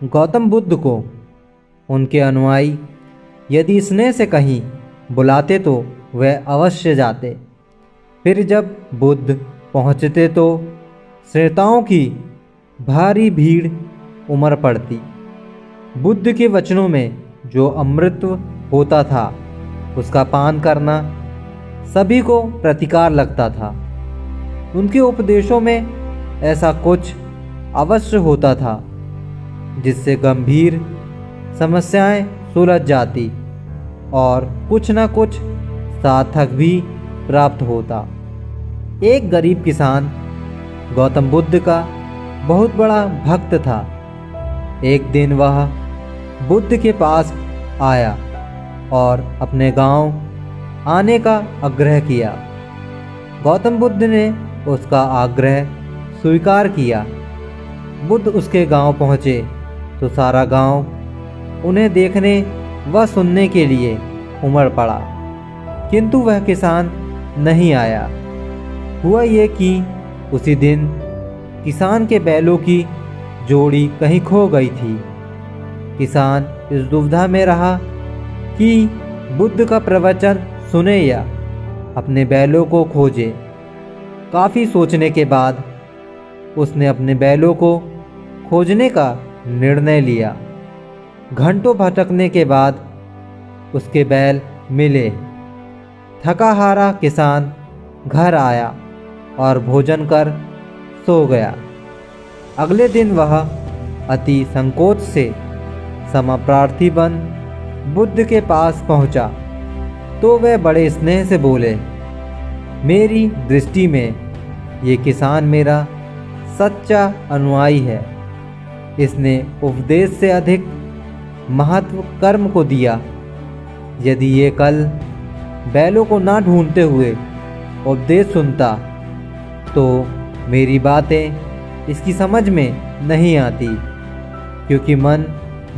गौतम बुद्ध को उनके अनुयायी यदि स्नेह से कहीं बुलाते तो वह अवश्य जाते। फिर जब बुद्ध पहुँचते तो श्रोताओं की भारी भीड़ उमड़ पड़ती। बुद्ध के वचनों में जो अमृत होता था उसका पान करना सभी को प्रतिकार लगता था। उनके उपदेशों में ऐसा कुछ अवश्य होता था जिससे गंभीर समस्याएं सुलझ जाती और कुछ न कुछ सार्थक भी प्राप्त होता। एक गरीब किसान गौतम बुद्ध का बहुत बड़ा भक्त था। एक दिन वह बुद्ध के पास आया और अपने गांव आने का आग्रह किया। गौतम बुद्ध ने उसका आग्रह स्वीकार किया। बुद्ध उसके गांव पहुँचे तो सारा गांव उन्हें देखने व सुनने के लिए उमड़ पड़ा, किंतु वह किसान नहीं आया। हुआ ये कि उसी दिन किसान के बैलों की जोड़ी कहीं खो गई थी। किसान इस दुविधा में रहा कि बुद्ध का प्रवचन सुने या अपने बैलों को खोजे। काफ़ी सोचने के बाद उसने अपने बैलों को खोजने का निर्णय लिया। घंटों भटकने के बाद उसके बैल मिले। थका हारा किसान घर आया और भोजन कर सो गया। अगले दिन वह अति संकोच से क्षमा प्रार्थी बन बुद्ध के पास पहुंचा तो वे बड़े स्नेह से बोले, मेरी दृष्टि में ये किसान मेरा सच्चा अनुयायी है। इसने उपदेश से अधिक महत्व कर्म को दिया। यदि ये कल बैलों को ना ढूंढते हुए उपदेश सुनता तो मेरी बातें इसकी समझ में नहीं आती, क्योंकि मन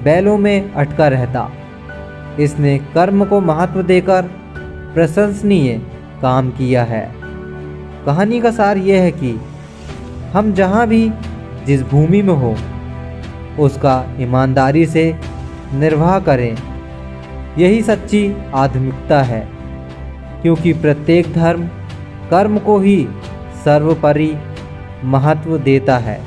बैलों में अटका रहता। इसने कर्म को महत्व देकर प्रशंसनीय काम किया है। कहानी का सार यह है कि हम जहाँ भी जिस भूमि में हो उसका ईमानदारी से निर्वाह करें। यही सच्ची आध्यात्मिकता है, क्योंकि प्रत्येक धर्म कर्म को ही सर्वोपरि महत्व देता है।